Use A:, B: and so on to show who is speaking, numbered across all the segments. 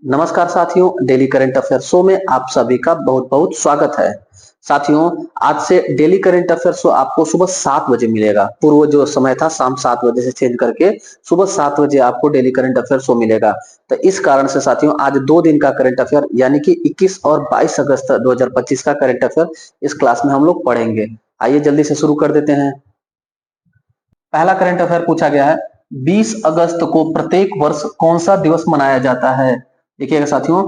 A: नमस्कार साथियों, daily current affair show में आप सभी का बहुत बहुत स्वागत है। साथियों, आज से डेली करंट अफेयर शो आपको सुबह 7 बजे मिलेगा। पूर्व जो समय था शाम 7 बजे से चेंज करके सुबह 7 बजे आपको डेली करंट अफेयर शो मिलेगा। तो इस कारण से साथियों, आज 2 दिन का करंट अफेयर यानी कि 21 और 22 अगस्त 2025 का करंट अफेयर इस क्लास में हम लोग पढ़ेंगे। आइए जल्दी से शुरू कर देते हैं। पहला करंट अफेयर पूछा गया है, 20 अगस्त को प्रत्येक वर्ष कौन सा दिवस मनाया जाता है? देखिएगा साथियों,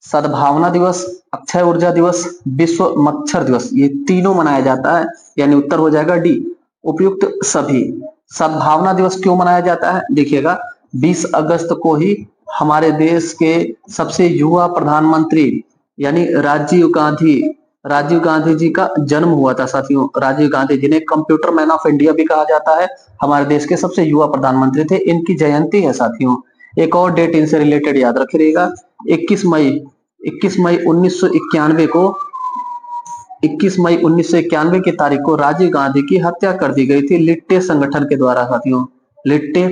A: सद्भावना दिवस, अक्षय ऊर्जा दिवस, विश्व मच्छर दिवस, ये तीनों मनाया जाता है। यानी उत्तर हो जाएगा डी, उपयुक्त सभी। सद्भावना दिवस क्यों मनाया जाता है? देखिएगा, 20 अगस्त को ही हमारे देश के सबसे युवा प्रधानमंत्री यानी राजीव गांधी जी का जन्म हुआ था। साथियों, राजीव गांधी जिन्हें कंप्यूटर मैन ऑफ इंडिया भी कहा जाता है, हमारे देश के सबसे युवा प्रधानमंत्री थे। इनकी जयंती है साथियों। एक और डेट इनसे रिलेटेड याद रखिएगा, 21 मई 1991 को 21 मई 1991 की तारीख को राजीव गांधी की हत्या कर दी गई थी लिट्टे संगठन के द्वारा। साथियों, लिट्टे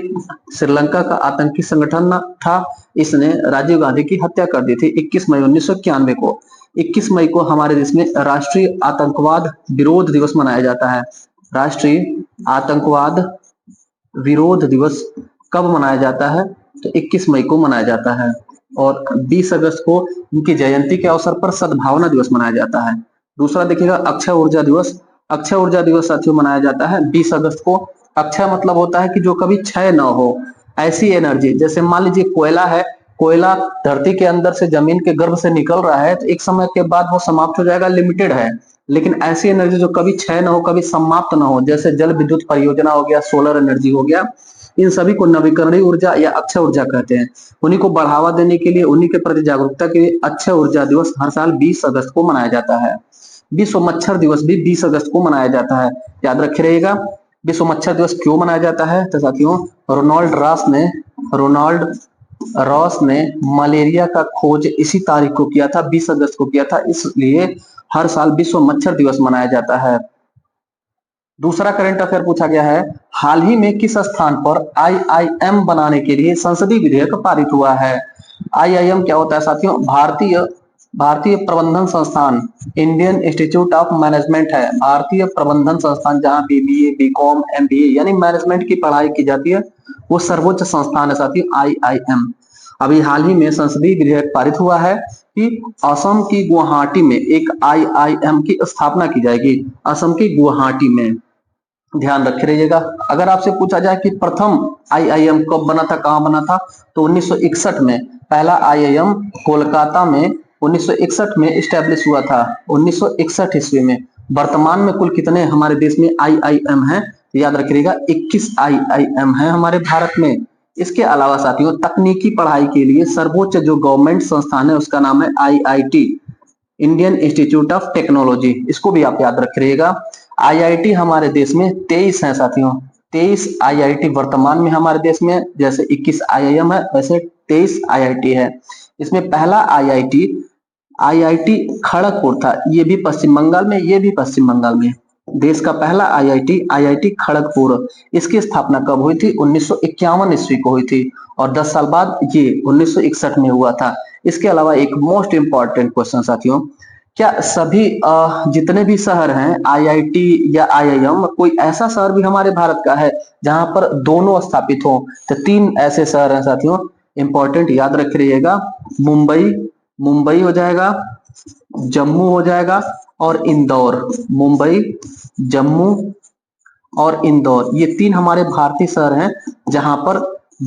A: श्रीलंका का आतंकी संगठन था, इसने राजीव गांधी की हत्या कर दी थी 21 मई 1991 को। 21 मई को हमारे देश में राष्ट्रीय आतंकवाद विरोध दिवस मनाया जाता है। राष्ट्रीय आतंकवाद विरोध दिवस कब मनाया जाता है? तो 21 मई को मनाया जाता है। और 20 अगस्त को उनकी जयंती के अवसर पर सद्भावना दिवस मनाया जाता है। दूसरा देखिएगा, अक्षय ऊर्जा दिवस। अक्षय ऊर्जा दिवस साथियों मनाया जाता है 20 अगस्त को। अक्षय मतलब होता है कि जो कभी क्षय न हो, ऐसी एनर्जी। जैसे मान लीजिए कोयला है, कोयला धरती के अंदर से, जमीन के गर्भ से निकल रहा है, तो एक समय के बाद वो समाप्त हो जाएगा, लिमिटेड है। लेकिन ऐसी एनर्जी जो कभी क्षय न हो, कभी समाप्त न हो, जैसे जल विद्युत परियोजना हो गया, सोलर एनर्जी हो गया, इन सभी को नवीकरणीय ऊर्जा या अक्षय ऊर्जा कहते हैं। उन्हीं को बढ़ावा देने के लिए, उन्हीं के प्रति जागरूकता के लिए अक्षय ऊर्जा दिवस हर साल 20 अगस्त को मनाया जाता है। विश्व मच्छर दिवस भी 20 अगस्त को मनाया जाता है, याद रखे रहिएगा। विश्व मच्छर दिवस क्यों मनाया जाता है? तो साथियों, रोनाल्ड रॉस ने मलेरिया का खोज इसी तारीख को किया था, 20 अगस्त को किया था, इसलिए हर साल विश्व मच्छर दिवस मनाया जाता है। दूसरा करंट अफेयर पूछा गया है, हाल ही में किस स्थान पर आईआईएम बनाने के लिए संसदीय विधेयक पारित हुआ है? आईआईएम क्या होता है साथियों? भारतीय प्रबंधन संस्थान, इंडियन इंस्टीट्यूट ऑफ मैनेजमेंट है। भारतीय प्रबंधन संस्थान, जहां बीबीए, बीकॉम, एमबीए यानी मैनेजमेंट की पढ़ाई की जाती है, वो सर्वोच्च संस्थान है साथियों, आईआईएम। अभी हाल ही में संसदीय विधेयक पारित हुआ है कि असम की गुवाहाटी में एक आईआईएम की स्थापना की जाएगी। असम की गुवाहाटी में, ध्यान रखे रहिएगा। अगर आपसे पूछा जाए कि प्रथम आईआईएम कब बना था, कहां बना था, तो 1961 में पहला आईआईएम कोलकाता में 1961 में स्टैब्लिश हुआ था, 1961 ईस्वी में। वर्तमान में कुल कितने हमारे देश में आईआईएम हैं? याद रखिएगा, 21 आईआईएम है हमारे भारत में। इसके अलावा साथियों, तकनीकी पढ़ाई के लिए सर्वोच्च जो गवर्नमेंट संस्थान है उसका नाम है IIT, Indian institute of technology. इसको भी आप याद रख रहिएगा। आईआईटी हमारे देश में 23 है साथियों, 23 आईआईटी वर्तमान में हमारे देश में। जैसे 21 आईआईएम है, वैसे 23 आईआईटी है। इसमें पहला आईआईटी खड़गपुर था, ये भी पश्चिम बंगाल में, ये भी पश्चिम बंगाल में। देश का पहला आईआईटी खड़गपुर। इसकी स्थापना कब हुई थी? 1951 ईस्वी को हुई थी, और 10 साल बाद ये 1961 में हुआ था। इसके अलावा एक मोस्ट इंपॉर्टेंट क्वेश्चन साथियों, क्या सभी जितने भी शहर हैं आईआईटी या आईआईएम, कोई ऐसा शहर भी हमारे भारत का है जहां पर दोनों स्थापित हो? तो 3 ऐसे शहर हैं साथियों, इंपॉर्टेंट, याद रख रखिएगा। मुंबई हो जाएगा, जम्मू हो जाएगा, और इंदौर। मुंबई, जम्मू और इंदौर, ये 3 हमारे भारतीय शहर हैं जहां पर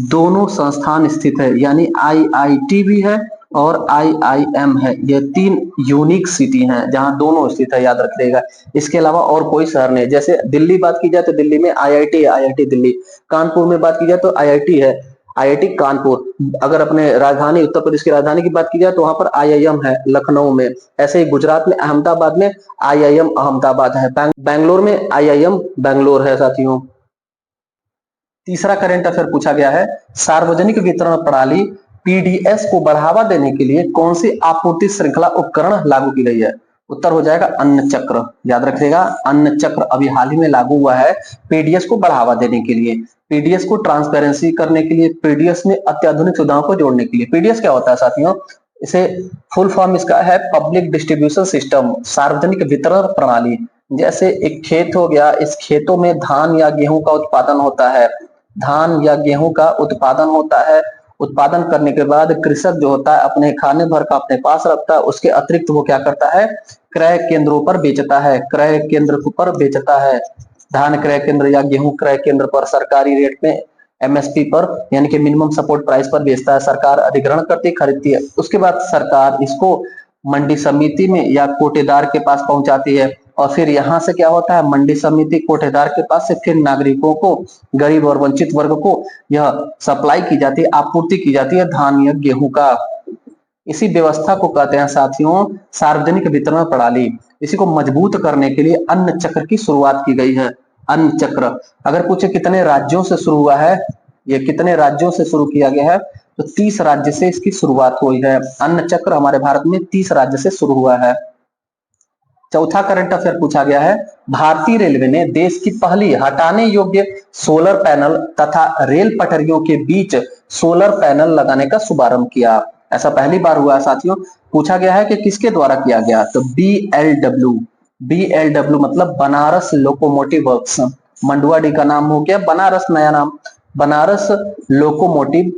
A: दोनों संस्थान स्थित है, यानी आईआईटी भी है और आईआईएम है। ये 3 यूनिक सिटी हैं जहां दोनों स्थित है, याद रखिएगा। इसके अलावा और कोई शहर नहीं। जैसे दिल्ली बात की जाए तो दिल्ली में आईआईटी है, आईआईटी दिल्ली। कानपुर में बात की जाए तो आईआईटी है, आईआईटी कानपुर। अगर अपने राजधानी, उत्तर प्रदेश की राजधानी की बात की जाए तो वहां पर आईआईएम है, लखनऊ में। ऐसे ही गुजरात में अहमदाबाद में आईआईएम अहमदाबाद है। बेंगलोर में आईआईएम बेंगलोर है साथियों। तीसरा करंट अफेयर पूछा गया है, सार्वजनिक वितरण प्रणाली पीडीएस को बढ़ावा देने के लिए कौन सी आपूर्ति श्रृंखला उपकरण लागू की गई है? उत्तर हो जाएगा अन्न चक्र। याद रखिएगा, अन्न चक्र अभी हाल ही में लागू हुआ है पीडीएस को बढ़ावा देने के लिए, पीडीएस को ट्रांसपेरेंसी करने के लिए, पीडीएस में अत्याधुनिक सुविधाओं को जोड़ने के लिए। पीडीएस क्या होता है साथियों? इसे फुल फॉर्म इसका है पब्लिक डिस्ट्रीब्यूशन सिस्टम, सार्वजनिक वितरण प्रणाली। जैसे एक खेत हो गया, इस खेतों में धान या गेहूं का उत्पादन होता है, धान या गेहूं का उत्पादन होता है। उत्पादन करने के बाद कृषक जो होता है अपने खाने भर का अपने पास रखता है, उसके अतिरिक्त वो क्या करता है? क्रय केंद्रों पर बेचता है, क्रय केंद्र पर बेचता है। धान क्रय केंद्र या गेहूं क्रय केंद्र पर सरकारी रेट में एमएसपी पर यानी कि मिनिमम सपोर्ट प्राइस पर बेचता है, सरकार अधिग्रहण करती खरीदती है। उसके बाद सरकार इसको मंडी समिति में या कोटेदार के पास पहुंचाती है, और फिर यहाँ से क्या होता है? मंडी समिति कोटेदार के पास से फिर नागरिकों को, गरीब और वंचित वर्ग को यह सप्लाई की जाती है, आपूर्ति की जाती है धान या गेहूं का। इसी व्यवस्था को कहते हैं साथियों सार्वजनिक वितरण प्रणाली। इसी को मजबूत करने के लिए अन्न चक्र की शुरुआत की गई है। अन्न चक्र अगर पूछे कितने राज्यों से शुरू हुआ है, ये कितने राज्यों से शुरू किया गया है, तो 30 राज्य से इसकी शुरुआत हुई है। अन्न चक्र हमारे भारत में 30 राज्य से शुरू हुआ है। चौथा करंट अफेयर पूछा गया है, भारतीय रेलवे ने देश की पहली हटाने योग्य सोलर पैनल तथा रेल पटरियों के बीच सोलर पैनल लगाने का शुभारंभ किया। ऐसा पहली बार हुआ है साथियों। पूछा गया है कि किसके द्वारा किया गया, तो बीएलडब्ल्यू। बीएलडब्ल्यू मतलब बनारस लोकोमोटिव वर्क्स। मंडुआडी का नाम हो गया बनारस, नया नाम Banaras locomotive,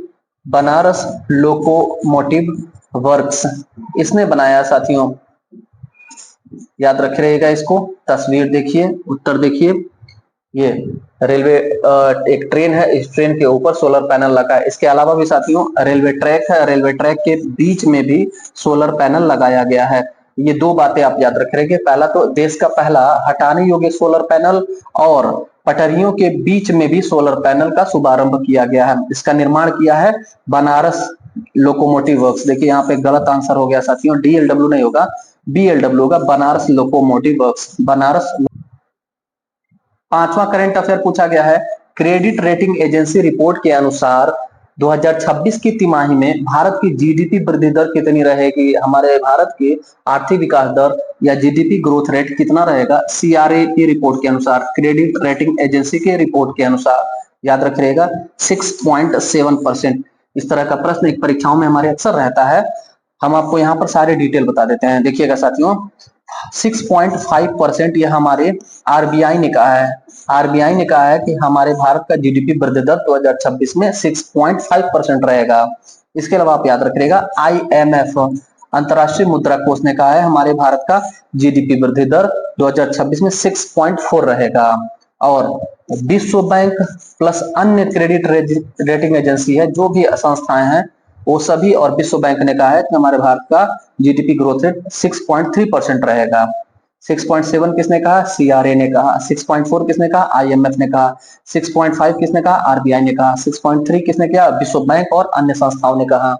A: Banaras locomotive works इसने बनाया साथियों। याद रखे रहेगा इसको। तस्वीर देखिए, उत्तर देखिए, ये रेलवे एक ट्रेन है, इस ट्रेन के ऊपर सोलर पैनल लगा है। इसके अलावा भी साथियों रेलवे ट्रैक है, रेलवे ट्रैक के बीच में भी सोलर पैनल लगाया गया है। ये दो बातें आप याद रख रहे हैं। पहला तो देश का पहला हटाने योग्य सोलर पैनल, और पटरियों के बीच में भी सोलर पैनल का शुभारंभ किया गया है। इसका निर्माण किया है बनारस लोकोमोटिव वर्क्स। देखिए यहाँ पे गलत आंसर हो गया साथियों, डीएलडब्ल्यू नहीं होगा, बीएलडब्ल्यू होगा, बनारस लोकोमोटिव वर्क्स, बनारस। पांचवा करंट अफेयर पूछा गया है, क्रेडिट रेटिंग एजेंसी रिपोर्ट के अनुसार 2026 की तिमाही में भारत की जीडीपी वृद्धि दर कितनी रहेगी? हमारे भारत की आर्थिक विकास दर या जीडीपी ग्रोथ रेट कितना रहेगा? सीआरए की रिपोर्ट के अनुसार, क्रेडिट रेटिंग एजेंसी के रिपोर्ट के अनुसार याद रखिएगा 6.7%। इस तरह का प्रश्न एक परीक्षाओं में हमारे अक्सर रहता है। हम आपको यहाँ पर सारे डिटेल बता देते हैं। देखिएगा साथियों 6.5% यह हमारे आरबीआई ने कहा है। आरबीआई ने कहा है कि हमारे भारत का जीडीपी वृद्धि दर 2026 में 6.5% रहेगा। इसके अलावा आप याद रखिएगा आईएमएफ अंतर्राष्ट्रीय मुद्रा कोष ने कहा है हमारे भारत का जीडीपी वृद्धि दर 2026 में 6.4 रहेगा। और विश्व बैंक प्लस अन्य क्रेडिट रेटिंग एजेंसी है, जो भी संस्थाएं हैं वो सभी, और विश्व बैंक ने कहा है कि हमारे भारत का जीडीपी ग्रोथ रेट 6.3% रहेगा। 6.7 किसने कहा? सीआरए ने कहा। 6.4 किसने कहा? आईएमएफ ने कहा। 6.5 किसने कहा? आरबीआई ने कहा। 6.3 किसने किया? विश्व बैंक और अन्य संस्थाओं ने कहा।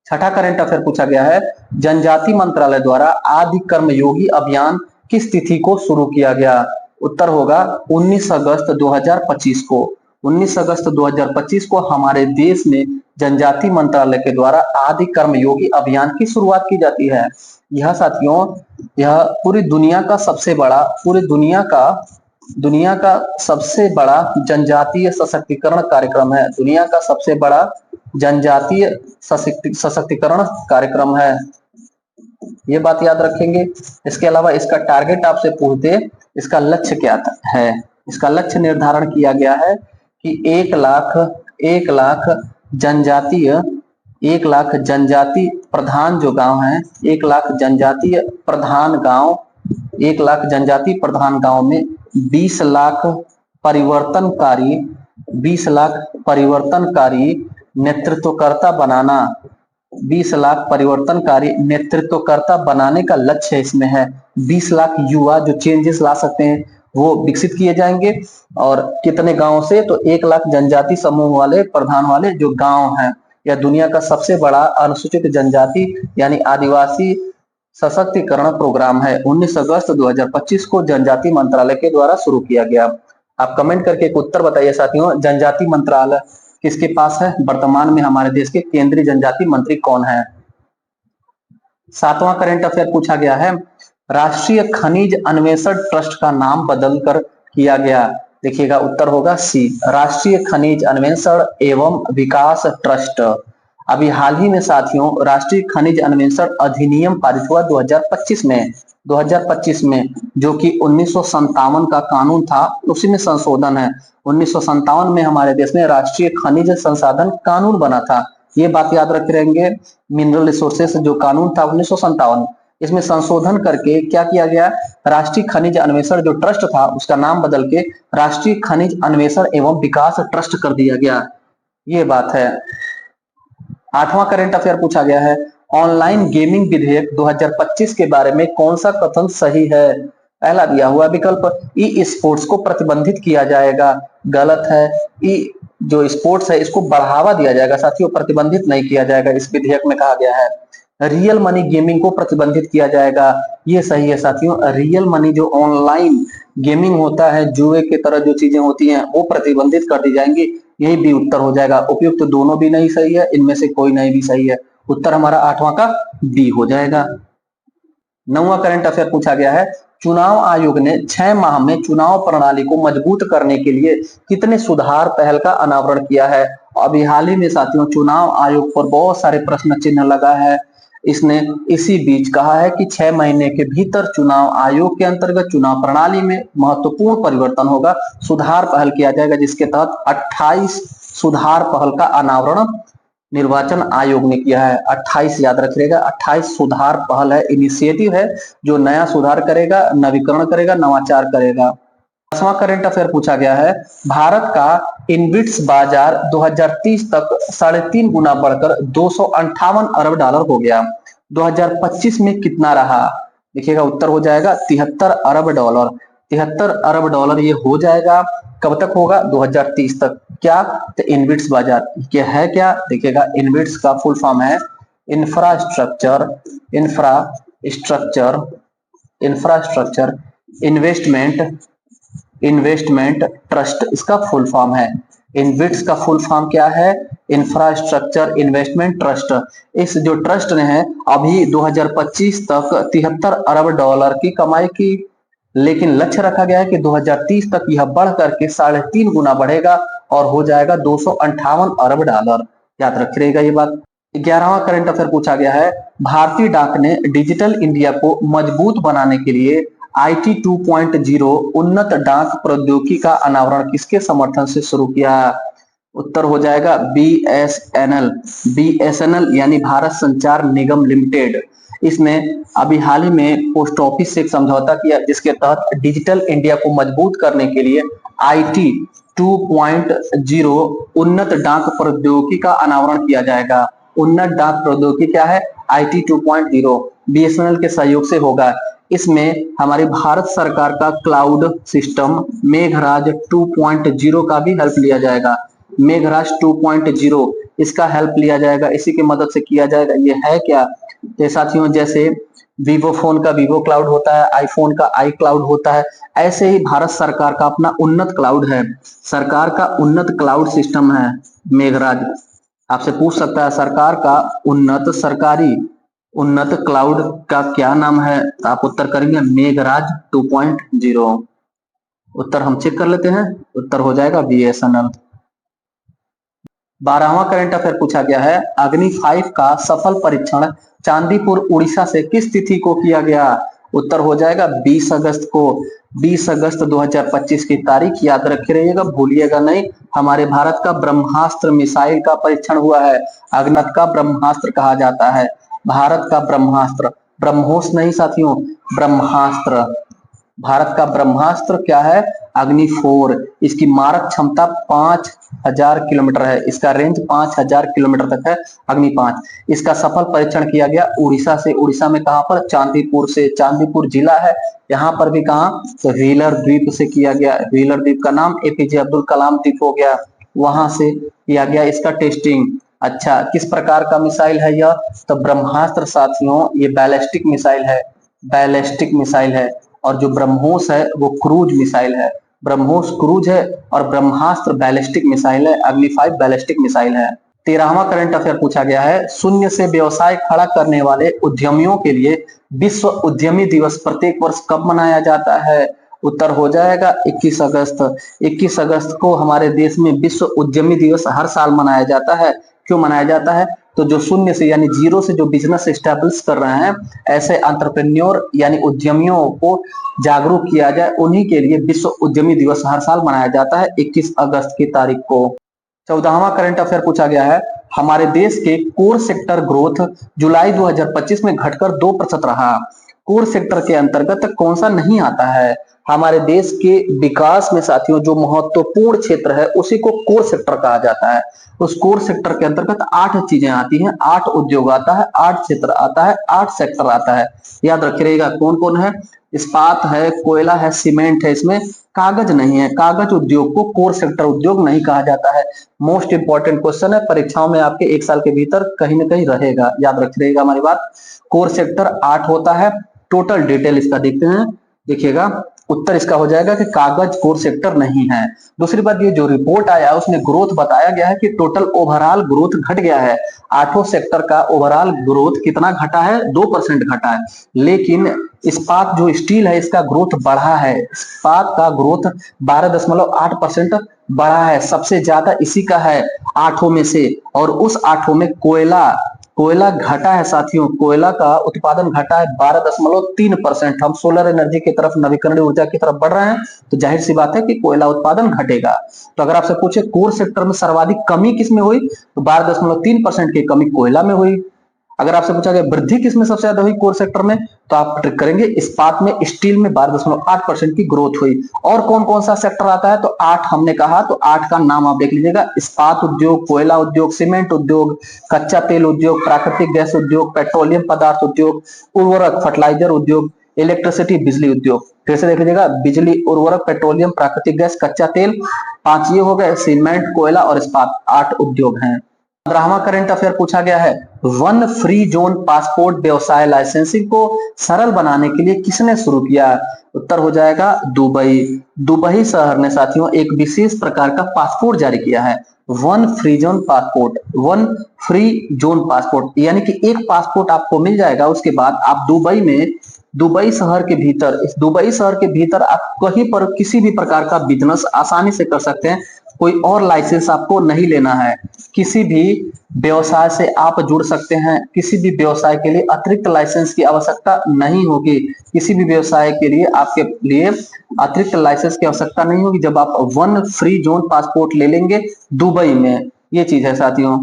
A: छठा करंट अफेयर पूछा गया है, जनजाति मंत्रालय द्वारा आदि कर्मयोगी अभियान किस तिथि को शुरू किया गया? उत्तर होगा 19 अगस्त 2025 को। 19 अगस्त 2025 को हमारे देश में जनजाति मंत्रालय के द्वारा आदि कर्मयोगी अभियान की शुरुआत की जाती है। यह साथियों यह पूरी दुनिया का सबसे बड़ा, पूरी दुनिया का सबसे बड़ा जनजातीय सशक्तिकरण कार्यक्रम है। दुनिया का सबसे बड़ा जनजातीय सशक्तिकरण कार्यक्रम है, ये बात याद रखेंगे। इसके अलावा इसका टारगेट आपसे पूछते, इसका लक्ष्य क्या है? इसका लक्ष्य निर्धारण किया गया है कि 1 लाख जनजाति प्रधान जो गांव हैं, 1 लाख जनजातीय प्रधान गांव, 1 लाख जनजाति प्रधान गांव में 20 लाख परिवर्तनकारी नेतृत्वकर्ता बनाना, 20 लाख परिवर्तनकारी नेतृत्वकर्ता बनाने का लक्ष्य इसमें है। 20 लाख युवा जो चेंजेस ला सकते हैं वो विकसित किए जाएंगे। और कितने गांव से? तो 1 लाख जनजाति समूह वाले, प्रधान वाले जो गांव हैं। यह दुनिया का सबसे बड़ा अनुसूचित जनजाति यानी आदिवासी सशक्तिकरण प्रोग्राम है। 19 अगस्त 2025 को जनजाति मंत्रालय के द्वारा शुरू किया गया। आप कमेंट करके एक उत्तर बताइए साथियों, जनजाति मंत्रालय किसके पास है? वर्तमान में हमारे देश के केंद्रीय जनजाति मंत्री कौन है? सातवां करंट अफेयर पूछा गया है, राष्ट्रीय खनिज अन्वेषण ट्रस्ट का नाम बदलकर किया गया? देखिएगा उत्तर होगा सी, राष्ट्रीय खनिज अन्वेषण एवं विकास ट्रस्ट। अभी हाल ही में साथियों राष्ट्रीय खनिज अन्वेषण अधिनियम पारित हुआ 2025 में, जो कि 1957 का कानून था, उसी में संशोधन है। 1957 में हमारे देश में राष्ट्रीय खनिज संसाधन कानून बना था, ये बात याद रख रहेंगे। मिनरल रिसोर्सेस जो कानून था 1957, इसमें संशोधन करके क्या किया गया, राष्ट्रीय खनिज अन्वेषण जो ट्रस्ट था उसका नाम बदल के राष्ट्रीय खनिज अन्वेषण एवं विकास ट्रस्ट कर दिया गया, ये बात है। 8वां करंट अफेयर पूछा गया है, ऑनलाइन गेमिंग विधेयक 2025 के बारे में कौन सा कथन सही है? पहला दिया हुआ विकल्प, ई स्पोर्ट्स को प्रतिबंधित किया जाएगा, गलत है। ई जो स्पोर्ट्स है इसको बढ़ावा दिया जाएगा साथियों, प्रतिबंधित नहीं किया जाएगा, इस विधेयक में कहा गया है। रियल मनी गेमिंग को प्रतिबंधित किया जाएगा, ये सही है साथियों। रियल मनी जो ऑनलाइन गेमिंग होता है, जुए के तरह जो चीजें होती हैं वो प्रतिबंधित कर दी जाएंगी, यही भी उत्तर हो जाएगा। उपयुक्त तो दोनों भी नहीं सही है, इनमें से कोई नहीं भी सही है, उत्तर हमारा 8वां का बी हो जाएगा। 9वां करंट अफेयर पूछा गया है, चुनाव आयोग ने 6 माह में चुनाव प्रणाली को मजबूत करने के लिए कितने सुधार पहल का अनावरण किया है? अभी हाल ही में साथियों चुनाव आयोग पर बहुत सारे प्रश्न चिन्ह लगा है, इसने इसी बीच कहा है कि 6 महीने के भीतर चुनाव आयोग के अंतर्गत चुनाव प्रणाली में महत्वपूर्ण परिवर्तन होगा, सुधार पहल किया जाएगा, जिसके तहत 28 सुधार पहल का अनावरण निर्वाचन आयोग ने किया है। 28 याद रखिएगा, 28 सुधार पहल है, इनिशिएटिव है जो नया सुधार करेगा, नवीकरण करेगा, नवाचार करेगा। 10वां करंट अफेयर पूछा गया है, भारत का इनविट्स बाजार 2030 तक 3.5 गुना बढ़कर $258 अरब हो गया, 2025 में कितना रहा? देखिएगा उत्तर हो जाएगा $73 अरब। $73 अरब ये हो जाएगा, कब तक होगा? 2030 तक। क्या? तो इनविट्स बाजार क्या है? क्या देखिएगा, इनविट्स का फुल फॉर्म है इंफ्रास्ट्रक्चर इन्वेस्टमेंट ट्रस्ट, इसका फुल फॉर्म है। इनविट्स का फुल फॉर्म क्या है? Infrastructure investment trust. इस जो ट्रस्ट ने है अभी 2025 तक $73 अरब की कमाई की, लेकिन लक्ष्य रखा गया है कि 2030 तक यह बढ़ करके 3.5 गुना बढ़ेगा और हो जाएगा $258 अरब। याद रखिएगा ये बात। 11वां करंट अफेयर पूछा गया है, भारतीय डाक ने डिजिटल इंडिया को मजबूत बनाने के लिए IT 2.0 उन्नत डाक प्रौद्योगिकी का अनावरण किसके समर्थन से शुरू किया? उत्तर हो जाएगा BSNL यानी भारत संचार निगम लिमिटेड। इसने अभी हाल ही में पोस्ट ऑफिस से एक समझौता किया, जिसके तहत डिजिटल इंडिया को मजबूत करने के लिए IT 2.0 उन्नत डाक प्रौद्योगिकी का अनावरण किया जाएगा। उन्नत डाक प्रौद्योगिकी क्या है? IT 2.0 BSNL के सहयोग से होगा। इसमें हमारी भारत सरकार का क्लाउड सिस्टम मेघराज 2.0 का भी हेल्प लिया जाएगा। मेघराज 2.0 इसका हेल्प लिया जाएगा, इसी की मदद से किया जाएगा। ये है क्या? तो साथियों जैसे वीवो फोन का वीवो क्लाउड होता है, आईफोन का आई क्लाउड होता है, ऐसे ही भारत सरकार का अपना उन्नत क्लाउड है, सरकार का उन्नत क्लाउड सिस्टम है मेघराज। आपसे पूछ सकता है सरकार का सरकारी उन्नत क्लाउड का क्या नाम है, तो आप उत्तर करेंगे मेघराज 2.0। उत्तर हम चेक कर लेते हैं, उत्तर हो जाएगा BSNL। 12वां करंट अफेयर पूछा गया है, अग्नि 5 का सफल परीक्षण चांदीपुर उड़ीसा से किस तिथि को किया गया? उत्तर हो जाएगा 20 अगस्त को। 20 अगस्त 2025 की तारीख याद रखे रहिएगा, भूलिएगा नहीं। हमारे भारत का ब्रह्मास्त्र मिसाइल का परीक्षण हुआ है, अग्नत का ब्रह्मास्त्र कहा जाता है, भारत का ब्रह्मास्त्र, ब्रह्मोस नहीं साथियों, ब्रह्मास्त्र। भारत का ब्रह्मास्त्र क्या है? अग्नि 4। इसकी मारक क्षमता 5000 किलोमीटर है, इसका रेंज 5000 किलोमीटर तक है, अग्नि 5। इसका सफल परीक्षण किया गया उड़ीसा से। उड़ीसा में कहां पर? चांदीपुर से। चांदीपुर जिला है, यहाँ पर भी कहां? तो व्हीलर द्वीप से किया गया। व्हीलर द्वीप का नाम APJ अब्दुल कलाम द्वीप हो गया, वहां से किया गया इसका टेस्टिंग। अच्छा, किस प्रकार का मिसाइल है यह? तो ब्रह्मास्त्र साथियों ये बैलिस्टिक मिसाइल है, बैलिस्टिक मिसाइल है। और जो ब्रह्मोस है वो क्रूज मिसाइल है, ब्रह्मोस क्रूज है और ब्रह्मास्त्र बैलिस्टिक मिसाइल है, अग्नि 5 बैलिस्टिक मिसाइल है। 13वां करंट अफेयर पूछा गया है, शून्य से व्यवसाय खड़ा करने वाले उद्यमियों के लिए विश्व उद्यमी दिवस प्रत्येक वर्ष कब मनाया जाता है? उत्तर हो जाएगा 21 अगस्त। 21 अगस्त को हमारे देश में विश्व उद्यमी दिवस हर साल मनाया जाता है। क्यों मनाया जाता है? तो जो शून्य से यानी जीरो से जो बिजनेस स्टैब्लिश कर रहे हैं, ऐसे एंटरप्रेन्योर यानी उद्यमियों को जागरूक किया जाए, उन्हीं के लिए विश्व उद्यमी दिवस हर साल मनाया जाता है 21 अगस्त की तारीख को। 14वां करंट अफेयर पूछा गया है, हमारे देश के कोर सेक्टर ग्रोथ जुलाई 2025 में घटकर 2% रहा। कोर सेक्टर के अंतर्गत कौन सा नहीं आता है? हमारे देश के विकास में साथियों जो महत्वपूर्ण क्षेत्र है उसी को कोर सेक्टर कहा जाता है। उस कोर सेक्टर के अंतर्गत 8 चीजें आती हैं, 8 उद्योग आता है, 8 क्षेत्र आता है, 8 सेक्टर आता है। याद रखिएगा कौन कौन है? इस्पात है, कोयला है, सीमेंट है, इसमें कागज नहीं है। कागज उद्योग को कोर सेक्टर उद्योग नहीं कहा जाता है। मोस्ट इंपॉर्टेंट क्वेश्चन है, परीक्षाओं में आपके 1 साल के भीतर कहीं ना कहीं रहेगा, याद रखिएगा हमारी बात। कोर सेक्टर 8 होता है। टोटल डिटेल इसका देखते हैं, देखिएगा उत्तर इसका हो जाएगा कि कागज कोर सेक्टर नहीं है। दूसरी बात, ये जो रिपोर्ट आया उसमें ग्रोथ बताया गया है कि टोटल ओवरऑल ग्रोथ घट गया है। 8 सेक्टर का ओवरऑल ग्रोथ कितना घटा है? 2% घटा है। लेकिन इस्पात जो स्टील है इसका ग्रोथ बढ़ा है। इस्पात का ग्रोथ 12.8% बढ़ा है, सबसे ज्यादा इसी का है 8 में से। और उस 8 में कोयला घटा है साथियों, कोयला का उत्पादन घटा है 12.3%। हम सोलर एनर्जी की तरफ, नवीकरणीय ऊर्जा की तरफ बढ़ रहे हैं, तो जाहिर सी बात है कि कोयला उत्पादन घटेगा। तो अगर आपसे पूछे कोर सेक्टर में सर्वाधिक कमी किस में हुई, तो 12.3% की कमी कोयला में हुई। अगर आपसे पूछा गया वृद्धि किसमें सबसे ज्यादा हुई कोर सेक्टर में, तो आप ट्रिक करेंगे इस्पात में, स्टील में 12.8% की ग्रोथ हुई। और कौन कौन सा सेक्टर आता है? तो 8 हमने कहा, तो 8 का नाम आप देख लीजिएगा, इस्पात उद्योग, कोयला उद्योग, सीमेंट उद्योग, कच्चा तेल उद्योग, प्राकृतिक गैस उद्योग, पेट्रोलियम पदार्थ उद्योग, उर्वरक फर्टिलाइजर उद्योग, इलेक्ट्रिसिटी बिजली उद्योग। फिर से देख लीजिएगा, बिजली, उर्वरक, पेट्रोलियम, प्राकृतिक गैस, कच्चा तेल, 5 ये हो गए, सीमेंट, कोयला और इस्पात, 8 उद्योग हैं। 15वां करंट अफेयर पूछा गया है, वन फ्री जोन पासपोर्ट व्यवसाय लाइसेंसिंग को सरल बनाने के लिए किसने शुरू किया? उत्तर हो जाएगा दुबई। दुबई शहर ने साथियों एक विशेष प्रकार का पासपोर्ट जारी किया है, one free zone passport. One free zone passport यानी कि एक पासपोर्ट आपको मिल जाएगा, उसके बाद आप दुबई में, दुबई शहर के भीतर, इस दुबई शहर के भीतर आप कहीं पर किसी भी प्रकार का बिजनेस आसानी से कर सकते हैं। कोई और लाइसेंस आपको नहीं लेना है। किसी भी व्यवसाय से आप जुड़ सकते हैं, किसी भी व्यवसाय के लिए अतिरिक्त लाइसेंस की आवश्यकता नहीं होगी। किसी भी व्यवसाय के लिए आपके लिए अतिरिक्त लाइसेंस की आवश्यकता नहीं होगी जब आप वन फ्री जोन पासपोर्ट ले लेंगे दुबई में। ये चीज है साथियों।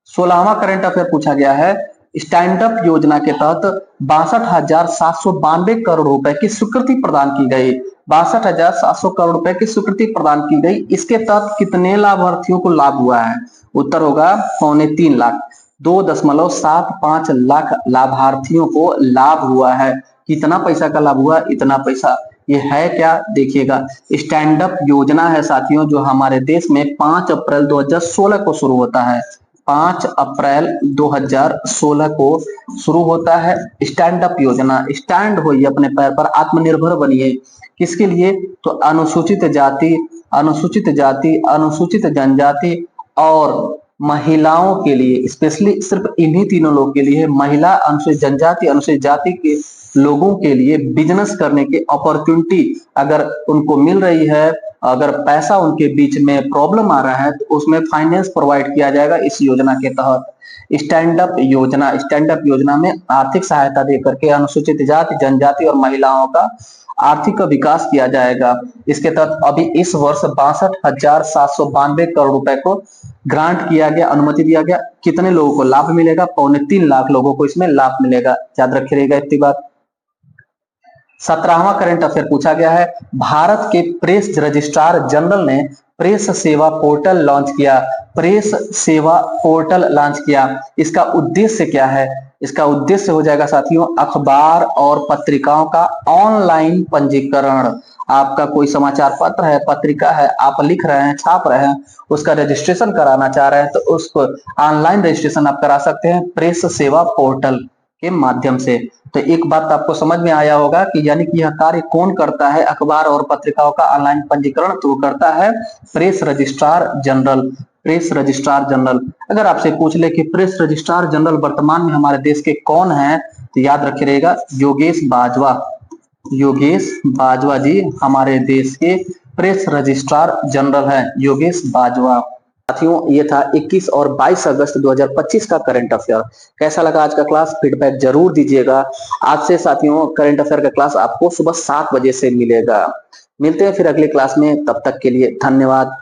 A: 16वां करंट अफेयर पूछा गया है, स्टैंड अप योजना के तहत 62,792 करोड़ रुपए की स्वीकृति प्रदान की गई। 62,700 करोड़ रुपए की स्वीकृति प्रदान की गई। इसके तहत कितने लाभार्थियों को लाभ हुआ है? उत्तर होगा 3.25 लाख। 2.75 लाख लाभार्थियों को लाभ हुआ है। कितना पैसा का लाभ हुआ? इतना पैसा। ये है क्या? देखिएगा, स्टैंड अप योजना है साथियों, जो हमारे देश में 5 अप्रैल 2016 को शुरू होता है। 5 अप्रैल 2016 को शुरू होता है स्टैंड अप योजना। स्टैंड होइए अपने पैर पर, आत्मनिर्भर बनिए। किसके लिए? तो अनुसूचित जाति, अनुसूचित जाति, अनुसूचित जनजाति और महिलाओं के लिए, स्पेशली सिर्फ इन्हीं तीनों लोगों के लिए, महिला, अनुसूचित जनजाति, अनुसूचित जाति के लोगों के लिए बिजनेस करने की अपॉर्चुनिटी अगर उनको मिल रही है, अगर पैसा उनके बीच में प्रॉब्लम आ रहा है, तो उसमें फाइनेंस प्रोवाइड किया जाएगा इस योजना के तहत। स्टैंड अप योजना, स्टैंड अप योजना में आर्थिक सहायता देकर के अनुसूचित जाति, जनजाति और महिलाओं का आर्थिक विकास किया जाएगा। इसके तहत अभी इस वर्ष 62,792 करोड़ रुपए को ग्रांट किया गया, अनुमति दिया गया। कितने लोगों को लाभ मिलेगा? 3.25 लाख लोगों को इसमें लाभ मिलेगा। याद रखिएगा इतनी बात। 17वां करंट अफेयर पूछा गया है, भारत के प्रेस रजिस्ट्रार जनरल ने प्रेस सेवा पोर्टल लॉन्च किया। प्रेस सेवा पोर्टल लॉन्च किया, इसका उद्देश्य क्या है? इसका उद्देश्य हो जाएगा साथियों अखबार और पत्रिकाओं का ऑनलाइन पंजीकरण। आपका कोई समाचार पत्र है, पत्रिका है, आप लिख रहे हैं, छाप रहे हैं, उसका रजिस्ट्रेशन कराना चाह रहे हैं, तो उसको ऑनलाइन रजिस्ट्रेशन आप करा सकते हैं प्रेस सेवा पोर्टल के माध्यम से। तो एक बात आपको समझ में आया होगा कि यानी कि यह कार्य कौन करता है, अखबार और पत्रिकाओं का ऑनलाइन पंजीकरण, तो करता है press registrar general. Press registrar general. अगर आपसे पूछ ले कि प्रेस रजिस्ट्रार जनरल वर्तमान में हमारे देश के कौन है, तो याद रखिएगा योगेश बाजवा। योगेश बाजवा जी हमारे देश के प्रेस रजिस्ट्रार जनरल हैं, योगेश बाजवा। साथियों ये था 21 और 22 अगस्त 2025 का करंट अफेयर। कैसा लगा आज का क्लास, फीडबैक जरूर दीजिएगा। आज से साथियों करंट अफेयर का क्लास आपको सुबह 7 बजे से मिलेगा। मिलते हैं फिर अगले क्लास में, तब तक के लिए धन्यवाद।